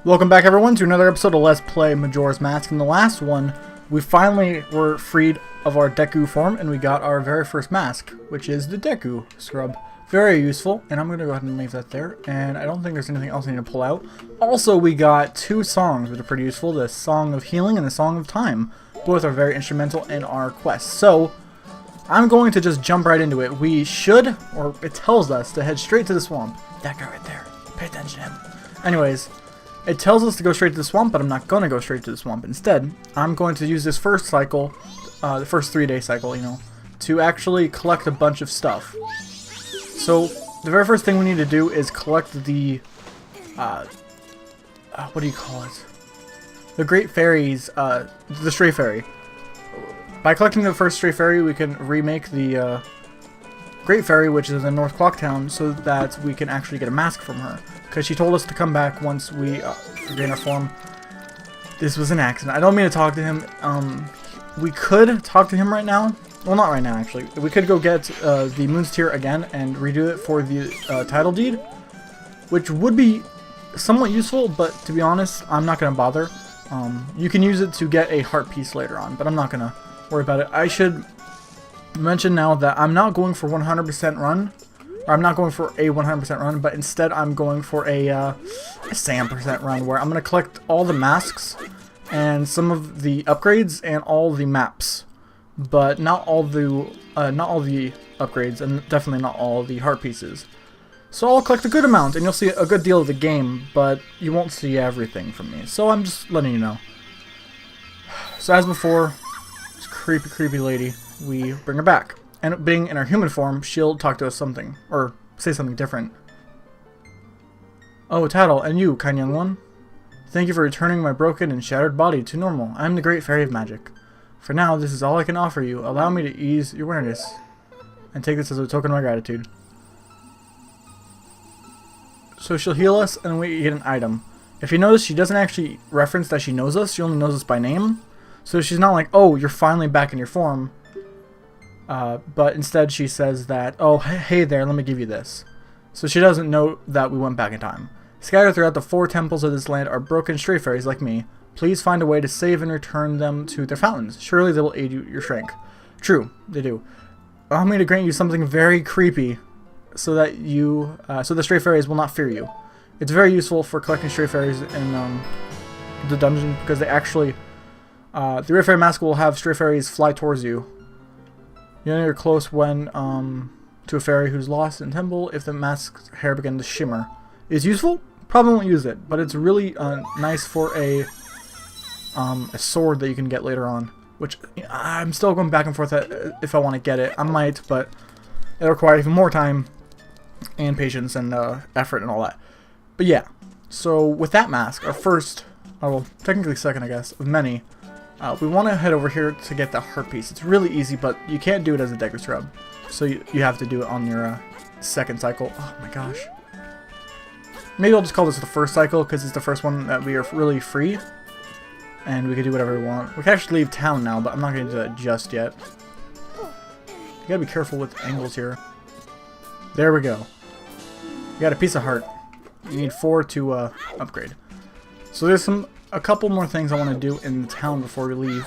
Welcome back everyone to another episode of Let's Play Majora's Mask. In the last one, we finally were freed of our Deku form and we got our very first mask, which is the Deku scrub. Very useful, and I'm going to go ahead and leave that there, and I don't think there's anything else I need to pull out. Also, we got two songs which are pretty useful, the Song of Healing and the Song of Time. Both are very instrumental in our quest. So, I'm going to just jump right into it. We should, or it tells us, to head straight to the swamp. That guy right there. Pay attention to him. Anyways, it tells us to go straight to the swamp, but I'm not going to go straight to the swamp. Instead, I'm going to use this first cycle, the first 3-day cycle, you know, to actually collect a bunch of stuff. So, the very first thing we need to do is collect the, what do you call it? The Great Fairies, the Stray Fairy. By collecting the first Stray Fairy, we can remake the, Great Fairy, which is in North Clock Town, so that we can actually get a mask from her. Because she told us to come back once we regain our form. This was an accident. I don't mean to talk to him. We could talk to him right now. Well, not right now, actually. We could go get the Moon's Tear again and redo it for the title deed, which would be somewhat useful, but to be honest, I'm not going to bother. You can use it to get a heart piece later on, but I'm not going to worry about it. I should mention now that I'm not going for 100% run. Or I'm not going for a 100% run, but instead I'm going for a SAM percent run, where I'm going to collect all the masks and some of the upgrades and all the maps, but not all the upgrades and definitely not all the heart pieces. So I'll collect a good amount, and you'll see a good deal of the game, but you won't see everything from me. So I'm just letting you know. So as before, this creepy lady, we bring her back. And being in our human form, she'll talk to us something, or say something different. Oh, Tattle, and you, kind young one. Thank you for returning my broken and shattered body to normal. I am the Great Fairy of Magic. For now, this is all I can offer you. Allow me to ease your weariness, and take this as a token of my gratitude. So she'll heal us, and we get an item. If you notice, she doesn't actually reference that she knows us. She only knows us by name. So she's not like, oh, you're finally back in your form. But instead she says that, oh, hey there, let me give you this. So she doesn't know that we went back in time. Scattered throughout the 4 temples of this land are broken stray fairies like me. Please find a way to save and return them to their fountains. Surely they will aid your strength. True, they do. Allow me to grant you something very creepy, so that so the stray fairies will not fear you. It's very useful for collecting stray fairies in the dungeon, because they actually, the Great Fairy Mask will have stray fairies fly towards you. You know you're close when to a fairy who's lost in temple if the mask's hair begins to shimmer. It's useful? Probably won't use it, but it's really nice for a sword that you can get later on. Which I'm still going back and forth if I want to get it. I might, but it'll require even more time and patience and effort and all that. But yeah, so with that mask, our first, well, technically second, I guess, of many. We want to head over here to get the heart piece. It's really easy, but you can't do it as a Deku scrub. So you have to do it on your second cycle. Oh my gosh. Maybe I'll just call this the first cycle, because it's the first one that we are really free. And we can do whatever we want. We can actually leave town now, but I'm not going to do that just yet. You gotta be careful with angles here. There we go. You got a piece of heart. You need 4 to upgrade. So there's a couple more things I want to do in the town before we leave.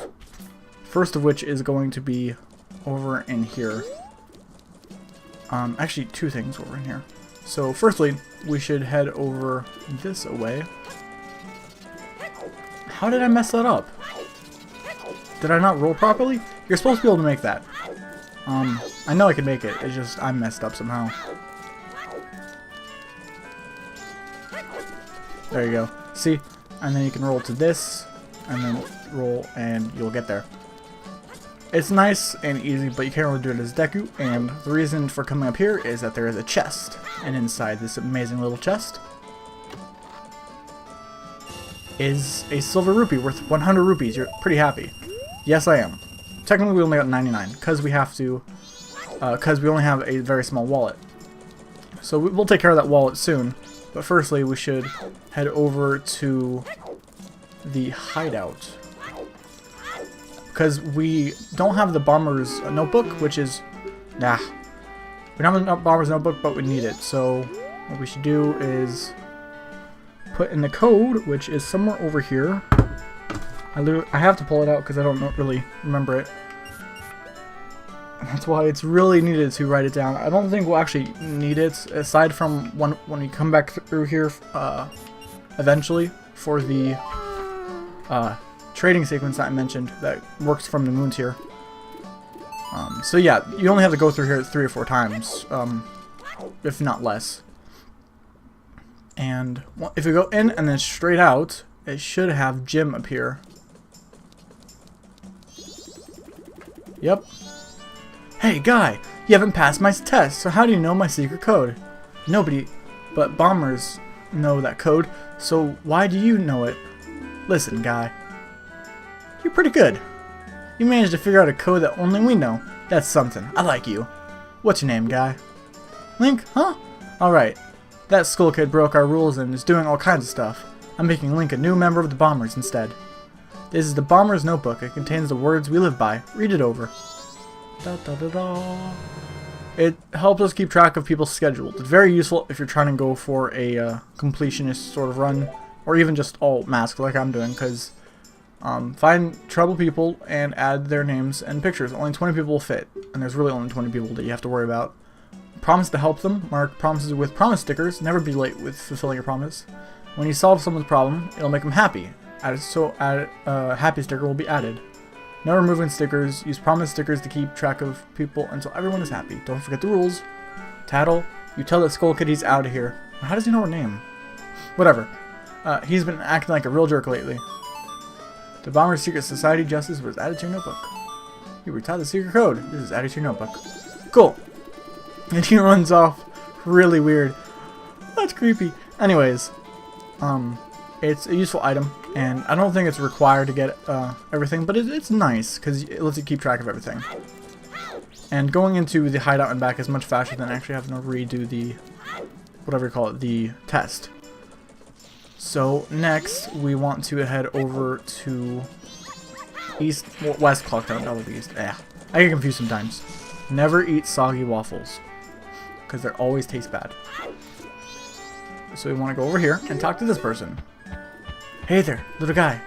First of which is going to be over in here. Actually, 2 things over in here. So firstly, we should head over this way. How did I mess that up? Did I not roll properly? You're supposed to be able to make that. I know I can make it. It's just I messed up somehow. There you go. See? And then you can roll to this, and then roll, and you'll get there. It's nice and easy, but you can't really do it as Deku, and the reason for coming up here is that there is a chest, and inside this amazing little chest is a silver rupee worth 100 rupees. You're pretty happy. Yes, I am. Technically, we only got 99, because we have to, because we only have a very small wallet. So we'll take care of that wallet soon. But firstly, we should head over to the hideout. Because we don't have the Bomber's notebook, which is... Nah. We don't have the Bomber's notebook, but we need it. So what we should do is put in the code, which is somewhere over here. I have to pull it out because I don't really remember it. That's why it's really needed to write it down. I don't think we'll actually need it, aside from when we come back through here eventually for the trading sequence that I mentioned that works from the moon tier. So yeah, you only have to go through here 3 or 4 times, if not less. And if you go in and then straight out, it should have Jim appear. Yep. Hey guy, you haven't passed my test, so how do you know my secret code? Nobody but bombers know that code, so why do you know it? Listen guy, you're pretty good. You managed to figure out a code that only we know. That's something. I like you. What's your name, guy? Link, huh? Alright. That skull kid broke our rules and is doing all kinds of stuff. I'm making Link a new member of the Bombers instead. This is the Bomber's Notebook. It contains the words we live by. Read it over. Da, da, da, da. It helps us keep track of people's schedules. It's very useful if you're trying to go for a completionist sort of run, or even just all mask like I'm doing, because find trouble people and add their names and pictures. Only 20 people will fit, and there's really only 20 people that you have to worry about. Promise to help them. Mark promises with promise stickers. Never be late with fulfilling your promise. When you solve someone's problem, it'll make them happy. A happy sticker will be added. No removing stickers. Use promise stickers to keep track of people until everyone is happy. Don't forget the rules. Tattle, you tell that skull kid he's out of here. How does he know her name? Whatever. He's been acting like a real jerk lately. The Bomber's Secret Society Justice was added to your notebook. You were taught the secret code. This is added to your notebook. Cool. And he runs off. Really weird. That's creepy. Anyways, it's a useful item, and I don't think it's required to get everything, but it's nice because it lets you keep track of everything. And going into the hideout and back is much faster than actually having to redo the, whatever you call it, the test. So next, we want to head over to west clock tower, that would be east. I get confused sometimes. Never eat soggy waffles, because they always taste bad. So we want to go over here and talk to this person. Hey there, little guy.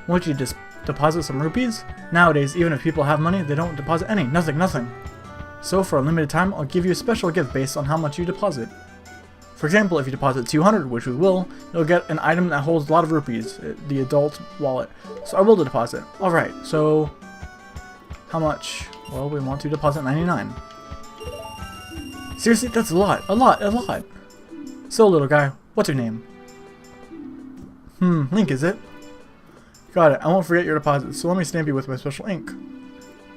Won't you just deposit some rupees? Nowadays, even if people have money, they don't deposit any. Nothing. So for a limited time, I'll give you a special gift based on how much you deposit. For example, if you deposit 200, which we will, you'll get an item that holds a lot of rupees, the adult wallet. So I will deposit. Alright, so how much? Well, we want to deposit 99. Seriously, that's a lot. So, little guy, what's your name? Link, is it? Got it. I won't forget your deposit, so let me stamp you with my special ink.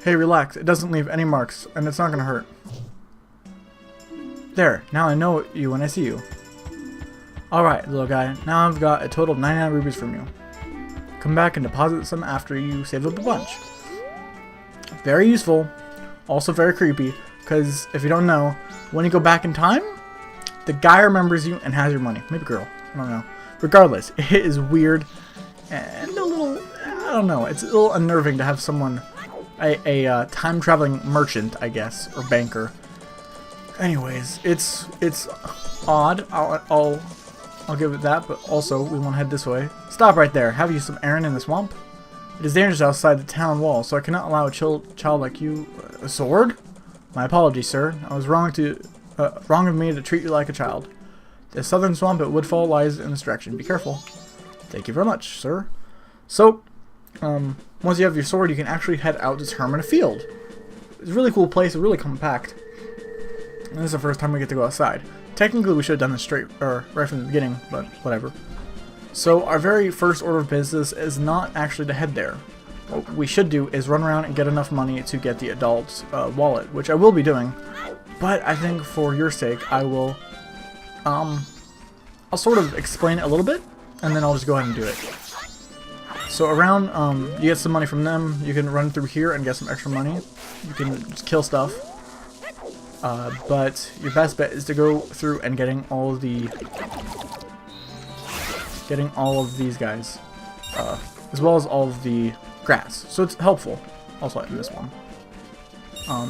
Hey, relax. It doesn't leave any marks, and it's not gonna hurt. There, now I know you when I see you. Alright, little guy, now I've got a total of 99 rupees from you. Come back and deposit some after you save up a bunch. Very useful, also very creepy, because if you don't know, when you go back in time, the guy remembers you and has your money. Maybe girl, I don't know. Regardless, it is weird and a little, I don't know, it's a little unnerving to have someone, a time-traveling merchant, I guess, or banker. Anyways, it's odd. I'll give it that, but also we want to head this way. Stop right there. Have you some errand in the swamp? It is dangerous outside the town wall, so I cannot allow a child like you. A sword? My apologies, sir. I was wrong of me to treat you like a child. The southern swamp at Woodfall lies in this direction. Be careful. Thank you very much, sir. So, once you have your sword, you can actually head out to determine a field. It's a really cool place. It's really compact. And this is the first time we get to go outside. Technically, we should have done this right from the beginning, but whatever. So, our very first order of business is not actually to head there. What we should do is run around and get enough money to get the adult wallet, which I will be doing. But I think for your sake, I will, I'll sort of explain it a little bit, and then I'll just go ahead and do it. So around, you get some money from them, you can run through here and get some extra money. You can just kill stuff. But your best bet is to go through and getting all of these guys, as well as all of the grass. So it's helpful. Also in this one.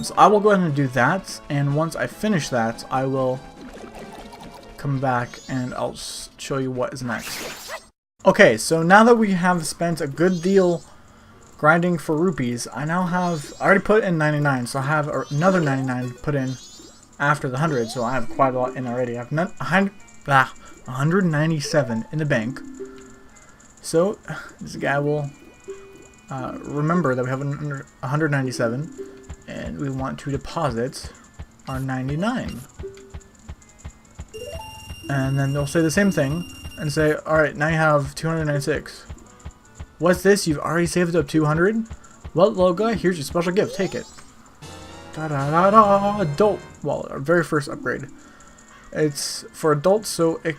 So I will go ahead and do that, and once I finish that, I will come back and I'll show you what is next. Okay, so now that we have spent a good deal grinding for rupees, I already put in 99, so I have another 99 put in after the 100, so I have quite a lot in already. I have 197 in the bank. So this guy will remember that we have 197, and we want to deposit our 99. And then they'll say the same thing and say, alright, now you have 296. What's this? You've already saved up 200? Well, little guy, here's your special gift. Take it. Da-da-da-da! Adult wallet, our very first upgrade. It's for adults, so it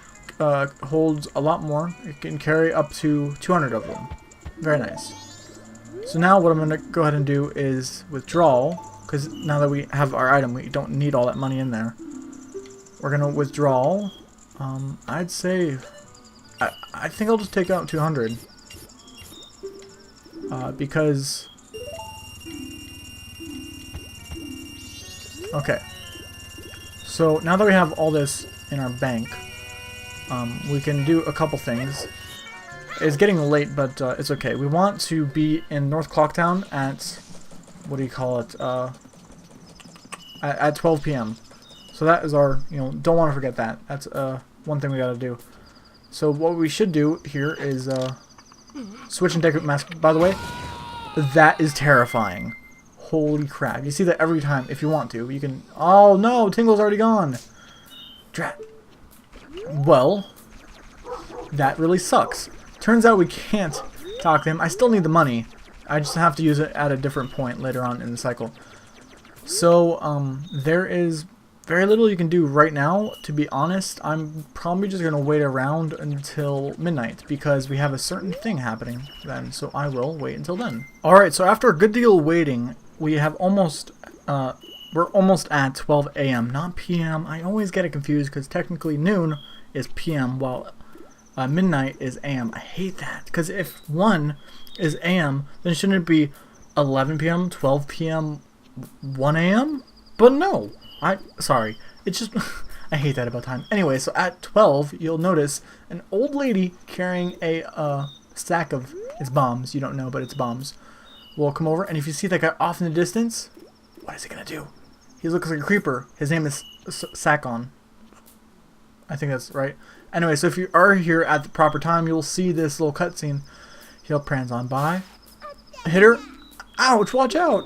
holds a lot more. It can carry up to 200 of them. Very nice. So now what I'm going to go ahead and do is withdraw, because now that we have our item, we don't need all that money in there. We're going to withdraw. I'd say, I think I'll just take out 200. Because... Okay. So now that we have all this in our bank, we can do a couple things. It's getting late, but it's okay. We want to be in North Clocktown at, what do you call it, at 12 p.m. So that is our, don't want to forget that. That's one thing we gotta do. So what we should do here is switch and decorate mask. By the way, that is terrifying. Holy crap. You see that every time. If you want to, you can... Oh no, Tingle's already gone. Drat. Well, that really sucks. Turns out we can't talk to him. I still need the money. I just have to use it at a different point later on in the cycle. So, there is very little you can do right now. To be honest, I'm probably just going to wait around until midnight because we have a certain thing happening then. So I will wait until then. Alright, so after a good deal of waiting, we have almost... we're almost at 12 a.m., not p.m. I always get it confused because technically noon is p.m. while midnight is a.m. I hate that because if 1 is a.m., then shouldn't it be 11 p.m., 12 p.m., 1 a.m.? But no, sorry, it's just I hate that about time. Anyway, so at 12, you'll notice an old lady carrying a sack of it's bombs. You don't know, but it's bombs. Will come over, and if you see that guy off in the distance, what is he gonna do? He looks like a creeper. His name is Sakon. I think that's right. Anyway, so if you are here at the proper time, you'll see this little cutscene. He'll prance on by, hit her, ouch, watch out,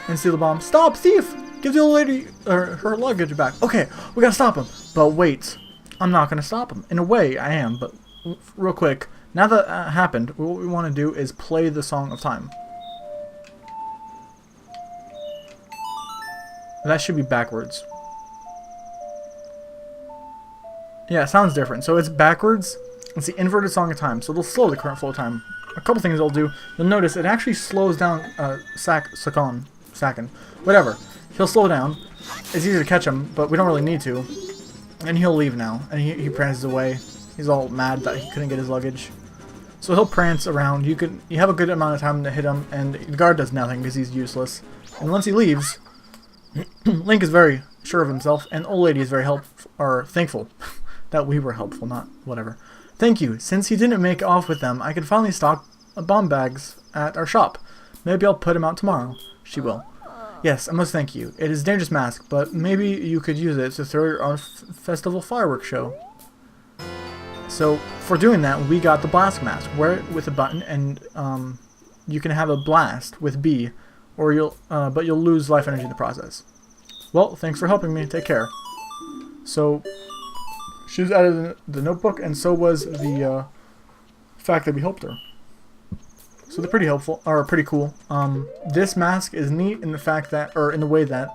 and steal the bomb. Stop, thief! Give the old lady her luggage back. Okay, we gotta stop him. But wait, I'm not gonna stop him. In a way, I am, but real quick, now that happened, what we want to do is play the Song of Time. That should be backwards. Yeah, it sounds different. So it's backwards. It's the inverted Song of Time. So it'll slow the current flow of time. A couple things it'll do. You'll notice it actually slows down Sakon. Whatever. He'll slow down. It's easy to catch him, but we don't really need to. And he'll leave now. And he prances away. He's all mad that he couldn't get his luggage. So he'll prance around. You have a good amount of time to hit him, and the guard does nothing because he's useless. And once he leaves, Link is very sure of himself, and old lady is very thankful that we were helpful, not whatever. Thank you. Since he didn't make off with them, I can finally stock bomb bags at our shop. Maybe I'll put him out tomorrow. She will. Yes, I must thank you. It is a dangerous mask, but maybe you could use it to throw your own festival fireworks show. So, for doing that, we got the blast mask. Wear it with a button, and you can have a blast with B, or but you'll lose life energy in the process. Well, thanks for helping me. Take care. So, she was added in the notebook, and so was the fact that we helped her. So they're pretty helpful, or pretty cool. This mask is neat in the fact that, or in the way that,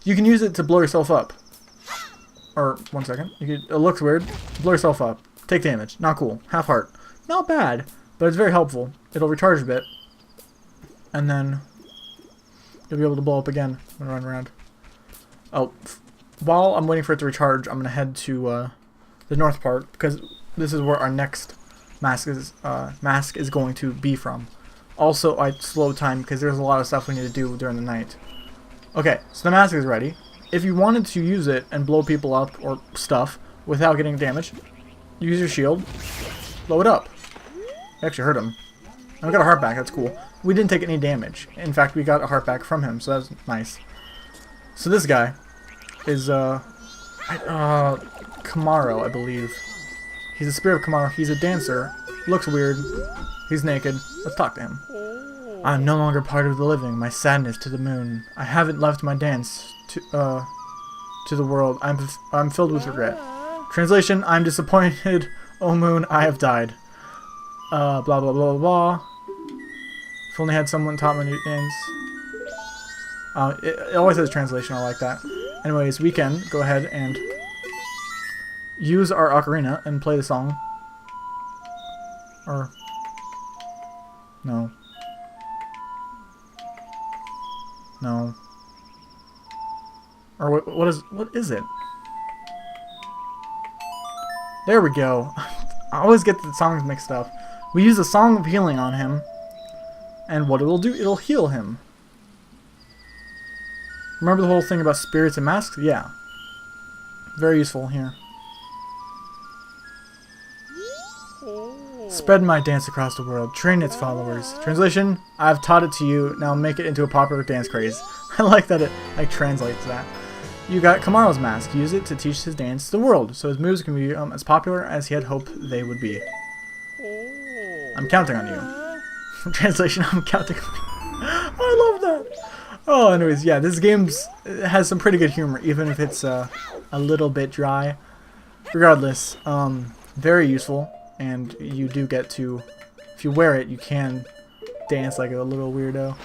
you can use it to blow yourself up. Or, one second. It looks weird. Blow yourself up. Take damage. Not cool. Half heart. Not bad, but it's very helpful. It'll recharge a bit. And then, you'll be able to blow up again when running around. Oh, while I'm waiting for it to recharge, I'm going to head to the north part, because this is where our next mask is going to be from. Also, I slowed time because there's a lot of stuff we need to do during the night. Okay, so the mask is ready. If you wanted to use it and blow people up or stuff, without getting damage. Use your shield. Blow it up. I actually hurt him. And we got a heart back. That's cool. We didn't take any damage. In fact, we got a heart back from him, so that's nice. So this guy is Kamaro, I believe. He's a spirit of Kamaro. He's a dancer. Looks weird. He's naked. Let's talk to him. I'm no longer part of the living. My sadness to the moon. I haven't left my dance to the world. I'm filled with regret. Translation: I'm disappointed. Oh moon, I have died. Blah blah blah blah blah. If only had someone taught me new dance. It always has a translation. I like that. Anyways, we can go ahead and use our ocarina and play the song. Or no. No. Or what is it? There we go. I always get the songs mixed up. We use a Song of Healing on him, and what it'll do, it'll heal him. Remember the whole thing about spirits and masks? Yeah. Very useful here. Spread my dance across the world. Train its followers. Translation: I've taught it to you. Now make it into a popular dance craze. I like that it translates that. You got Kamaro's mask. Use it to teach his dance to the world, so his moves can be as popular as he had hoped they would be. I'm counting on you. Translation: I'm counting on you. I love that. Oh, anyways, yeah, this game has some pretty good humor, even if it's a little bit dry. Regardless, very useful. And you do get to, if you wear it, you can dance like a little weirdo.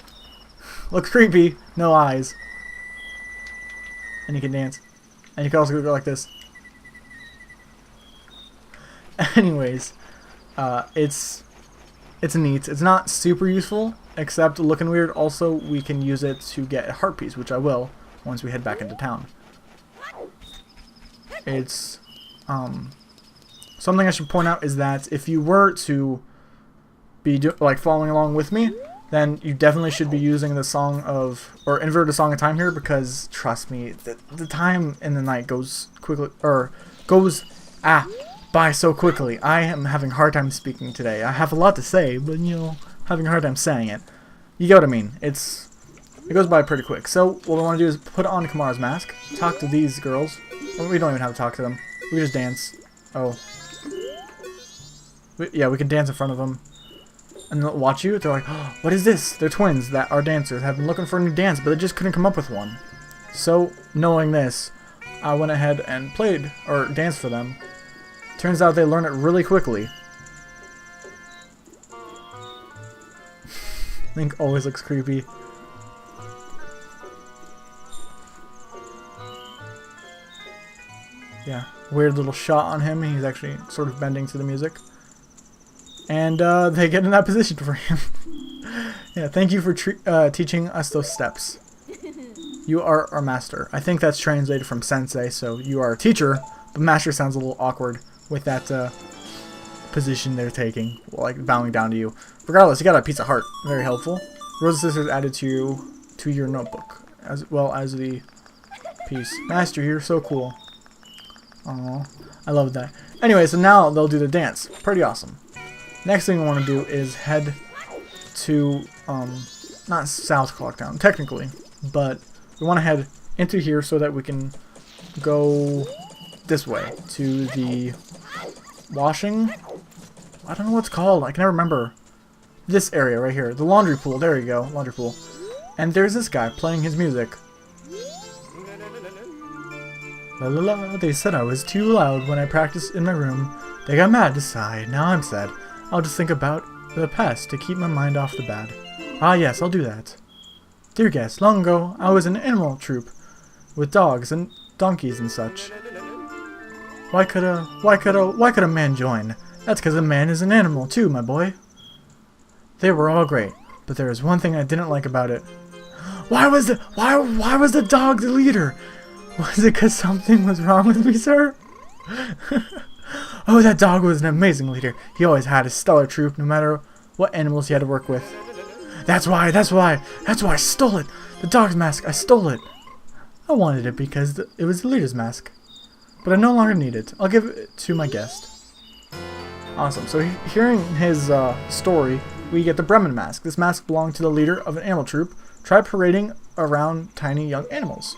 Looks creepy, no eyes. And you can dance. And you can also go like this. Anyways, it's neat. It's not super useful, except looking weird. Also, we can use it to get a heart piece, which I will once we head back into town. It's, something I should point out is that if you were to be following along with me, then you definitely should be using the Song of, or inverted Song of Time here, because trust me, the time in the night goes quickly, or goes by so quickly. I am having a hard time speaking today. I have a lot to say, but you know, having a hard time saying it. You get what I mean? It goes by pretty quick. So what we want to do is put on Kamaro's mask, talk to these girls. Well, we don't even have to talk to them. We just dance. Oh. Yeah, we can dance in front of them. And they'll watch you. They're like, oh, what is this? They're twins that are dancers. Have been looking for a new dance, but they just couldn't come up with one. So, knowing this, I went ahead and played, or danced for them. Turns out they learn it really quickly. Link always looks creepy. Yeah, weird little shot on him. He's actually sort of bending to the music. And they get in that position for him. Yeah, thank you for teaching us those steps. You are our master. I think that's translated from sensei, so you are a teacher, but master sounds a little awkward with that position they're taking, like bowing down to you. Regardless, you got a piece of heart. Very helpful. Rose and Sisters added to your notebook, as well as the piece. Master, you're so cool. Aww, I love that. Anyway, so now they'll do the dance. Pretty awesome. Next thing we want to do is head to, not South Clocktown, technically, but we want to head into here so that we can go this way to the washing. I don't know what it's called. I can never remember. This area right here. The laundry pool. There you go. Laundry pool. And there's this guy playing his music. La la la. They said I was too loud when I practiced in my room. They got mad, decide. Now I'm sad. I'll just think about the past to keep my mind off the bad. Ah yes, I'll do that. Dear guest, long ago I was in an animal troupe with dogs and donkeys and such. Why could a man join? That's because a man is an animal too, my boy. They were all great, but there is one thing I didn't like about it. Why was the dog the leader? Was it because something was wrong with me, sir? Oh, that dog was an amazing leader. He always had a stellar troop, no matter what animals he had to work with. That's why I stole it. The dog's mask, I stole it. I wanted it because it was the leader's mask. but I no longer need it. I'll give it to my guest. Awesome. So hearing his story, we get the Bremen mask. This mask belonged to the leader of an animal troop. Try parading around tiny young animals.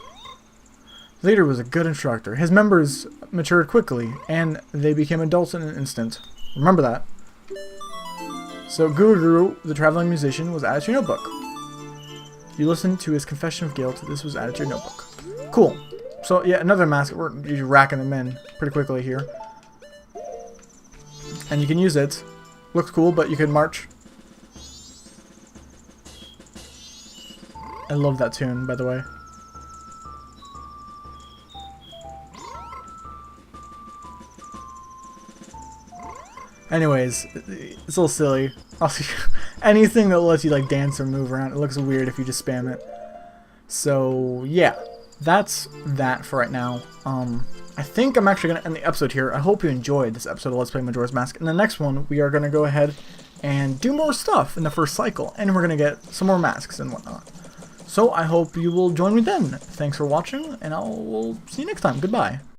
The leader was a good instructor. His members matured quickly, and they became adults in an instant. Remember that. So Guru, the traveling musician, was added to your notebook. You listened to his confession of guilt. This was added to your notebook. Cool. So yeah, another mask. We're usually racking them in pretty quickly here. And you can use it. Looks cool, but you can march. I love that tune, by the way. Anyways, it's a little silly. Also, anything that lets you like dance or move around, it looks weird if you just spam it. So yeah, that's that for right now. I think I'm actually going to end the episode here. I hope you enjoyed this episode of Let's Play Majora's Mask. In the next one, we are going to go ahead and do more stuff in the first cycle, and we're going to get some more masks and whatnot. So I hope you will join me then. Thanks for watching, and I'll see you next time. Goodbye.